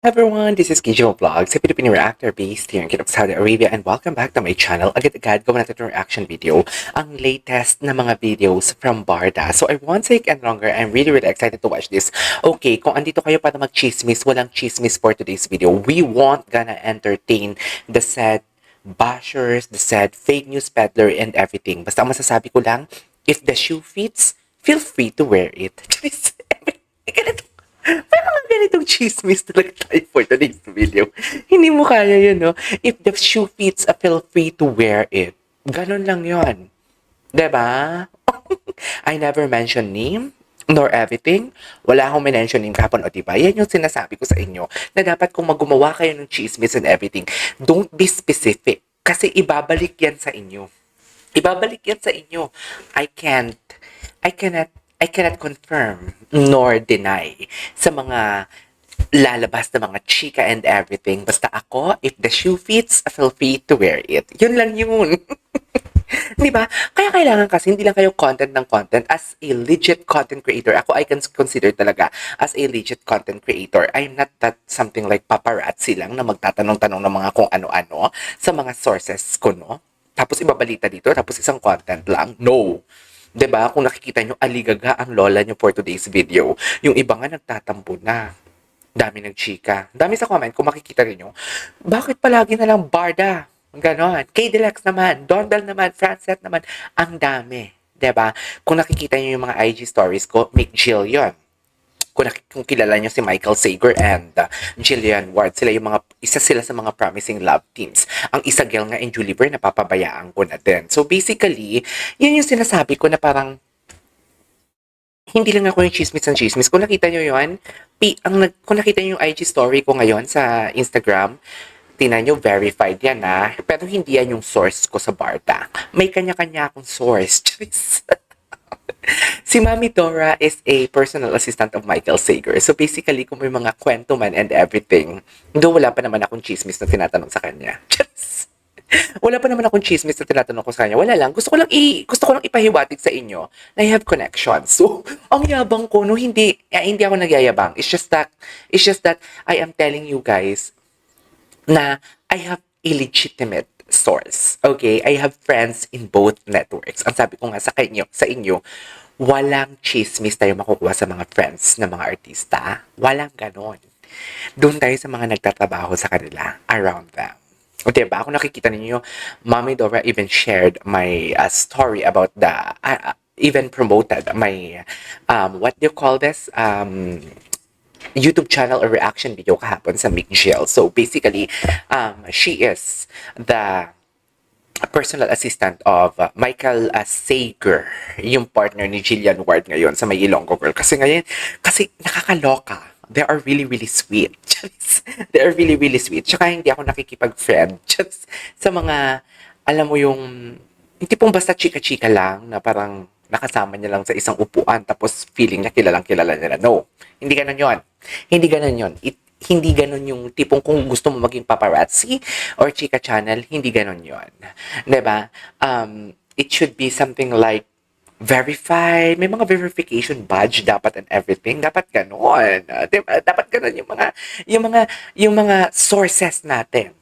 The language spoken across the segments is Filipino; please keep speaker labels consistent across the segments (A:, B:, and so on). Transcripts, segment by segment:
A: Everyone, this is Kijo Vlogs, a Filipino reactor based here in Kidop, Saudi Arabia, and welcome back to my channel. Agad-agad, gawa natin itong reaction video, ang latest na mga videos from Barda. So I won't take any longer, I'm really excited to watch this. Okay, kung andito kayo para mag-chismis, walang chismis for today's video. We won't gonna entertain the said bashers, the said fake news peddler, and everything. Basta ang masasabi ko lang, if the shoe fits, feel free to wear it. Ganito. Pero ang ganitong chismis talaga tayo for today's video. Hindi mo kaya yun, no? If the shoe fits, feel free to wear it. Ganon lang yun. Diba? I never mention name nor everything. Wala akong mention name kapon, o diba? Yan yung sinasabi ko sa inyo na dapat kung gumawa kayo ng chismis and everything, don't be specific. Kasi ibabalik yan sa inyo. Ibabalik yan sa inyo. I cannot confirm nor deny sa mga lalabas na mga chika and everything. Basta ako, if the shoe fits, feel free to wear it. Yun lang yun. Di ba? Kaya kailangan kasi hindi lang kayo content ng content. As a legit content creator, ako I can consider talaga as a legit content creator. I'm not that something like paparazzi lang na magtatanong-tanong ng mga kung ano-ano sa mga sources ko, no? Tapos ibabalita dito, tapos isang content lang. No. 'Di ba? Kung nakikita nyo, aligaga ang lola nyo for today's video. Yung iba nga nagtatampo na. Dami ng chika. Dami sa comment, kung makikita niyo, bakit palagi na lang Barda? Ganon. K-Deluxe naman, Dondal naman, Francet naman. Ang dami. 'Di ba? Kung nakikita niyo yung mga IG stories ko, Mick Jill yun. Kung kilala niyo si Michael Sager and Jillian Ward, isa sila sa mga promising love teams. Ang Isagel nga and Julie Bern, napapabayaan ko na din. So basically, yun yung sinasabi ko na parang hindi lang ako yung chismis ng chismis. Kung nakita niyo yun, kung nakita niyo yung IG story ko ngayon sa Instagram, tingnan nyo, verified yan na. Pero hindi yan yung source ko sa Barda. May kanya-kanya akong source. Si Mami Dora is a personal assistant of Michael Sager. So basically, kung may mga kwento man and everything, wala pa naman akong chismis na tinatanong sa kanya. Wala pa naman akong chismis na tinatanong ko sa kanya. Wala lang. Gusto ko lang ipahiwatig sa inyo na I have connections. So, ang yabang ko, no, hindi ako nagyayabang. It's just that I am telling you guys na I have illegitimate source. Okay? I have friends in both networks. Ang sabi ko nga sa inyo, walang chismis tayo makukuha sa mga friends ng mga artista. Walang ganon. Doon tayo sa mga nagtatrabaho sa kanila, around them. O diba, kung nakikita ninyo, Mommy Dora even shared my story about even promoted my, what do you call this? YouTube channel or reaction video kahapon sa Mick Jill. So basically, she is the personal assistant of Michael Sager, yung partner ni Jillian Ward ngayon sa May Ilonggo Girl. Kasi nakakaloka. They are really sweet. They are really sweet. Tsaka hindi ako nakikipag-friend just sa mga, alam mo yung tipong basta chika-chika lang na parang nakasama niya lang sa isang upuan tapos feeling niya kilala niya. No. Hindi ganun yun. Hindi ganun yung tipong kung gusto mo maging paparazzi or chika channel, hindi ganun yun. Diba? It should be something like verified, may mga verification badge dapat and everything. Dapat ganun. Diba? Dapat ganun yung mga sources natin.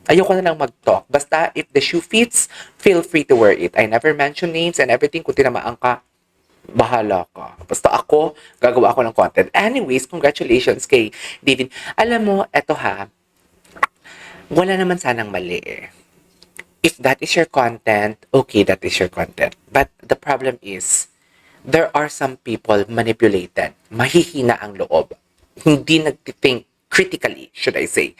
A: Ayoko na lang mag-talk. Basta, if the shoe fits, feel free to wear it. I never mention names and everything. Kung tinamaan ka, bahala ka. Basta ako, gagawa ako ng content. Anyways, congratulations kay David. Alam mo, eto ha, wala naman sanang mali eh. If that is your content, okay, that is your content. But the problem is, there are some people manipulated. Mahihina ang loob. Hindi nag-think critically, should I say,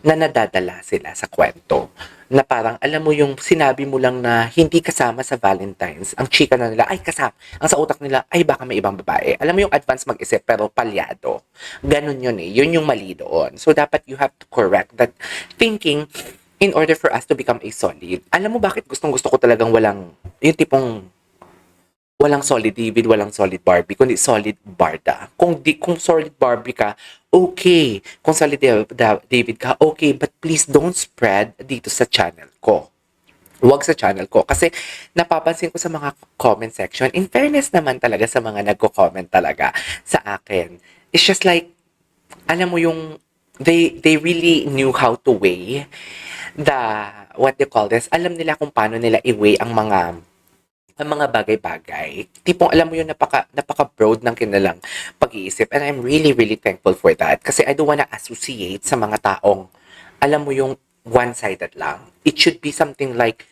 A: na nadadala sila sa kwento. Na parang, alam mo yung sinabi mo lang na hindi kasama sa Valentine's, ang chika na nila, ay kasama. Ang sa utak nila, ay baka may ibang babae. Alam mo yung advance mag-isip, pero palyado. Ganun yun eh. Yun yung mali doon. So, dapat you have to correct that thinking in order for us to become a solid. Alam mo bakit gustong-gusto ko talagang yung tipong walang solid David, walang solid Barbie, kundi solid Barda. Kung solid Barbie ka, okay. Kung solid David ka, okay. But please don't spread dito sa channel ko. Huwag sa channel ko. Kasi napapansin ko sa mga comment section, in fairness naman talaga sa mga nagko-comment talaga sa akin, it's just like, alam mo yung they really knew how to weigh the, what they call this, alam nila kung paano nila i-weigh ang mga bagay-bagay. Tipong alam mo yun, napaka-broad ng kanilang pag-iisip. And I'm really, really thankful for that. Kasi I don't wanna associate sa mga taong, alam mo yung one-sided lang. It should be something like,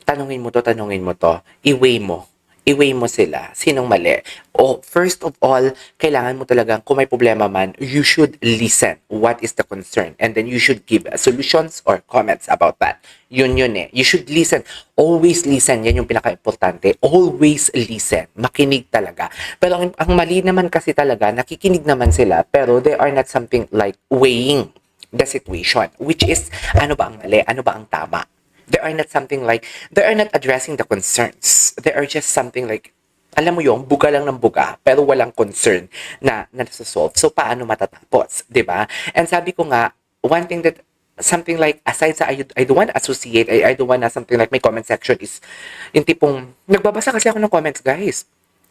A: tanungin mo to, i-weigh mo. I-weigh mo sila. Sinong mali? O, first of all, kailangan mo talagang, kung may problema man, you should listen. What is the concern? And then you should give solutions or comments about that. Yun eh. You should listen. Always listen. Yan yung pinaka-importante. Always listen. Makinig talaga. Pero ang mali naman kasi talaga, nakikinig naman sila, pero they are not something like weighing the situation. Which is, ano ba ang mali? Ano ba ang tama? They are not something like, they are not addressing the concerns. They are just something like, alam mo yung buga lang ng buga, pero walang concern na nasa-solve. So, paano matatapos? 'Di ba? And sabi ko nga, one thing that, something like, aside sa, I don't want to associate, I don't want na something like my comment section is, yung tipong, nagbabasa kasi ako ng comments, guys.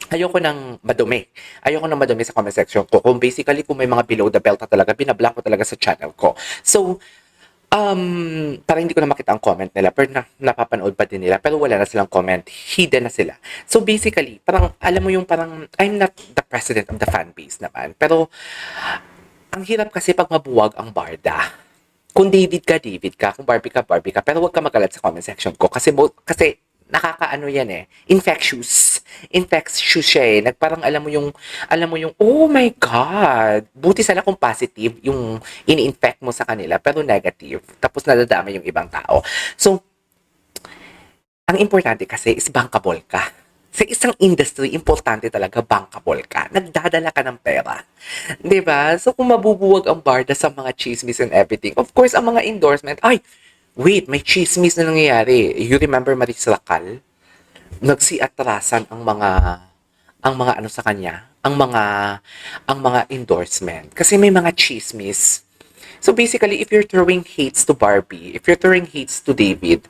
A: Ayoko nang madumi. Ayoko nang madumi sa comment section ko. Kung basically, kung may mga below the belt na talaga, binablock ko talaga sa channel ko. So, parang hindi ko na makita ang comment nila, pero napapanood pa din nila, pero wala na silang comment, hidden na sila. So basically, parang, alam mo yung parang, I'm not the president of the fan base naman, pero, ang hirap kasi pag mabuwag ang barda. Kung David ka, kung Barbie ka, pero huwag ka magalat sa comment section ko, kasi nakakaano yan eh, infectious siya eh, parang alam mo yung, oh my God, buti sana kung positive yung ini-infect mo sa kanila, pero negative, tapos nadadama yung ibang tao. So, ang importante kasi is bankable ka. Sa isang industry, importante talaga bankable ka. Nagdadala ka ng pera. 'Di ba? So, kung mabubuwag ang barda sa mga chismis and everything, of course, ang mga endorsement, ay, wait, may chismis na nangyayari. You remember Maris Lacal? Nagsiatrasan ang mga ano sa kanya, ang mga endorsement. Kasi may mga chismis. So basically, if you're throwing hates to Barbie, if you're throwing hates to David,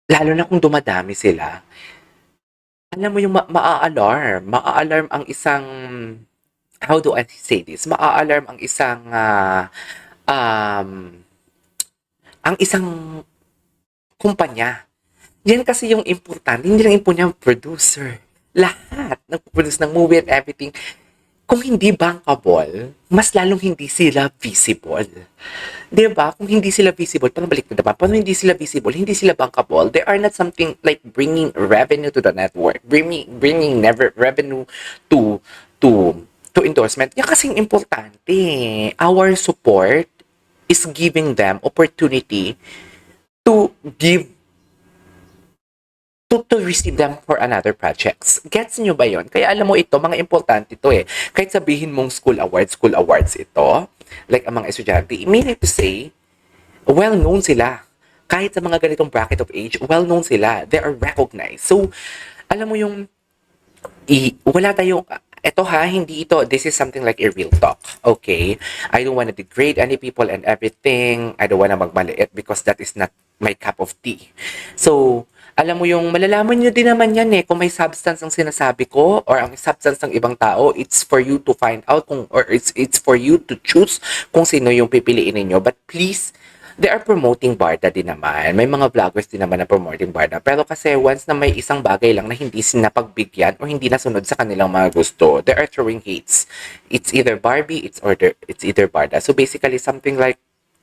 A: lalo na kung dumadami sila, alam mo yung maa-alarm ang isang, how do I say this? Maa-alarm um, ang isang kumpanya. Yan kasi yung importante. Hindi lang yung producer. Lahat nagpo-produce ng movie and everything. Kung hindi bankable, mas lalong hindi sila visible. 'Di ba? Kung hindi sila visible, parang balik na naman. Paano hindi sila visible, hindi sila bankable, they are not something like bringing revenue to the network, bringing never revenue to to to endorsement. Yan kasing importante. Our support is giving them opportunity to give to receive them for another projects. Gets nyo ba yon? Kaya alam mo ito, mga importante ito eh. Kahit sabihin mong school awards ito, like ang mga estudyante, meaning to say, well-known sila. Kahit sa mga ganitong bracket of age, well-known sila. They are recognized. So, alam mo yung, wala tayong, eto ha, hindi ito, this is something like a real talk, okay? I don't want to degrade any people and everything. I don't want to magmaliit because that is not my cup of tea. So, alam mo yung malalaman nyo din naman yan eh kung may substance ang sinasabi ko or ang substance ng ibang tao, it's for you to find out kung, or it's for you to choose kung sino yung pipiliin ninyo. But please, they are promoting Barda din naman. May mga vloggers din naman na promoting Barda. Pero kasi once na may isang bagay lang na hindi sinapagbigyan o hindi nasunod sa kanilang mga gusto, they are throwing hates. It's either Barbie, it's either Barda. So basically something like,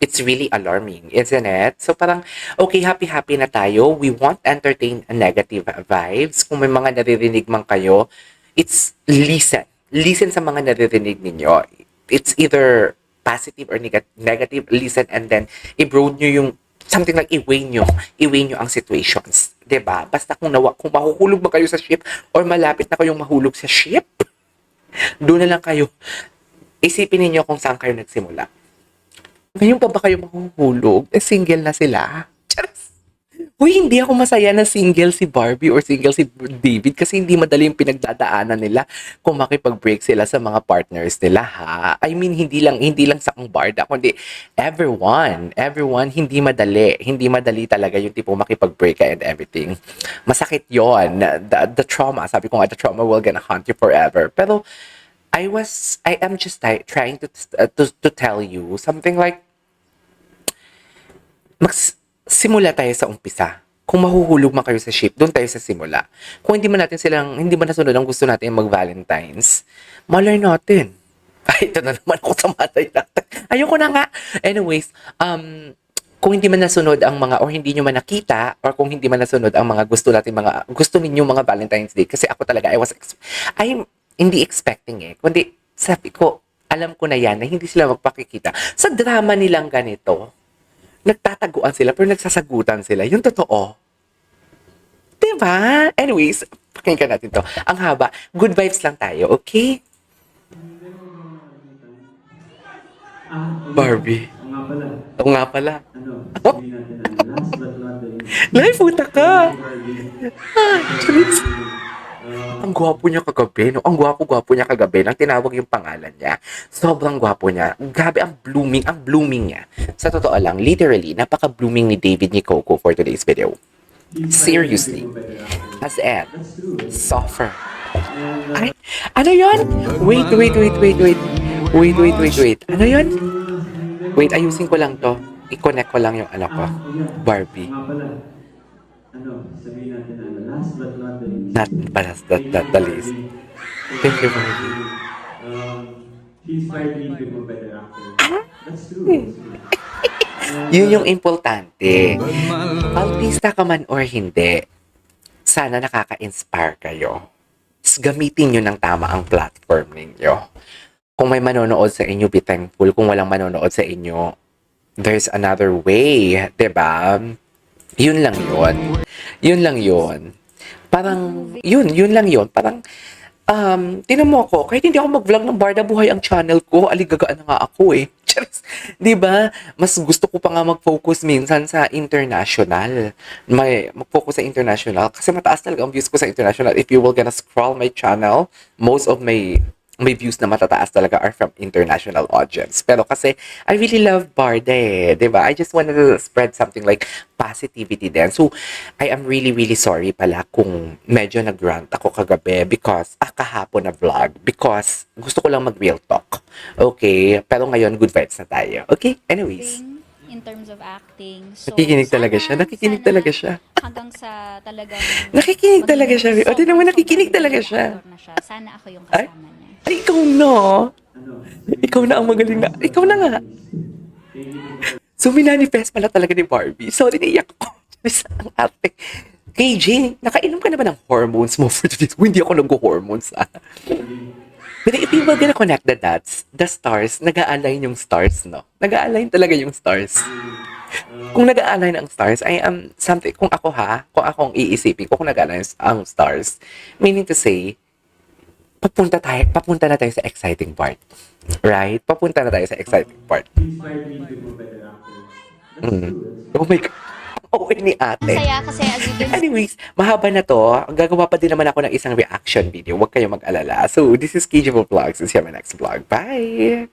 A: it's really alarming, isn't it? So parang, okay, happy-happy na tayo. We won't entertain negative vibes. Kung may mga naririnig man kayo, it's listen. Listen sa mga naririnig ninyo. It's either positive or negative. Listen and then i-broad nyo yung something like i-weigh nyo ang situations. 'Di ba? Basta kung mahuhulog ba kayo sa ship or malapit na kayong mahulog sa ship, doon na lang kayo. Isipin niyo kung saan kayo nagsimula. Ngayon pa ba kayo mahuhulog? Single na sila. Charas! Uy, hindi ako masaya na single si Barbie or single si David kasi hindi madali yung pinagdadaanan nila kung makipag-break sila sa mga partners nila, ha? I mean, hindi lang sa ang Barda, kundi everyone, hindi madali. Hindi madali talaga yung tipo makipag-break ka and everything. Masakit yon. The trauma, sabi ko nga, the trauma will gonna haunt you forever. Pero, I am just trying to tell you something like, simula tayo sa umpisa. Kung mahuhulog man kayo sa ship, doon tayo sa simula. Kung hindi man nasunod ang gusto natin mag-Valentine's, malay natin. Ay, ito na naman ako sa matay natin. Ayoko na nga. Anyways, kung hindi man nasunod ang mga, or hindi nyo man nakita, or kung hindi man nasunod ang mga gusto ninyo mga Valentine's Day, kasi ako talaga, I'm hindi expecting kundi sabi ko, alam ko na yan, na hindi sila magpakikita. Sa drama nilang ganito, nagtataguan sila, pero nagsasagutan sila. Yung totoo. Diba? Anyways, pakinggan natin to. Ang haba. Good vibes lang tayo, okay? Barbie. Oo nga pala.
B: Sabihin natin ang last but not the least.
A: Live, puta ka!
B: Barbie.
A: Charis. Ang gwapo niya kagabi, no? Ang gwapo-gwapo niya kagabi nang tinawag yung pangalan niya. Sobrang gwapo niya. Grabe, ang blooming niya. Sa totoo lang, literally, napaka-blooming ni David ni Coco for today's video. Seriously. As in, suffer. Ay, ano yun? Wait. Ano yun? Wait, ayusin ko lang to. I-connect ko lang yung ano ko. Barbie.
B: Nga pala, sabihin natin ang last but not the least.
A: Not the least. Thank you, Barbie.
B: He inspired me to be a better actor. That's true.
A: Yun yung importante. Artista ka man or hindi, sana nakaka-inspire kayo. Gamitin nyo ng tama ang platform ninyo. Kung may manonood sa inyo, be thankful. Kung walang manonood sa inyo, there's another way. Diba? Yun lang yun. Parang, yun lang yun. Parang, tinan mo ako, kahit hindi ako mag-vlog ng Barda Buhay ang channel ko, aligagaan na nga ako eh. Charis. Diba? Mas gusto ko pa nga mag-focus minsan sa international. Mag-focus sa international. Kasi mataas talaga ang views ko sa international. If you will gonna scroll my channel, most of my views na matataas talaga are from international audience. Pero kasi, I really love Barda diba? I just wanted to spread something like positivity din. So, I am really, really sorry pala kung medyo nag-rant ako kagabi because, kahapon na vlog. Because, gusto ko lang mag-real talk. Okay? Pero ngayon, good vibes na tayo. Okay? Anyways.
C: In terms of acting. So,
A: Nakikinig talaga siya.
C: Hanggang sa talagang...
A: Nakikinig talaga siya. O, tinan mo, nakikinig talaga siya.
C: Sana ako yung
A: Ay?
C: kasama niya.
A: Ay, ikaw na. Ikaw na ang magaling na. Ikaw na nga. So, minanifest pala talaga ni Barbie. Sorry, naiyak ko. Ang ate. KJ, nakainom ka na ba ng hormones mo for today? Hindi ako nag-hormones, But if you were gonna connect the dots, the stars, nag-a-align yung stars, no? Nag-a-align talaga yung stars. Kung nag-a-align ang stars, I am something, kung ako ang iisipin ko, kung nag-a-align ang stars, meaning to say, papunta na tayo sa exciting part. Right? Papunta na tayo sa exciting part.
B: He inspired me to be a better actor. That's true.
A: Oh my God. Okay ni ate.
C: Masaya kasi as you can
A: Anyways, mahaba na to. Gagawa pa din naman ako ng isang reaction video. Huwag kayo mag-alala. So, this is KJ Vlogs. See you on my next vlog. Bye!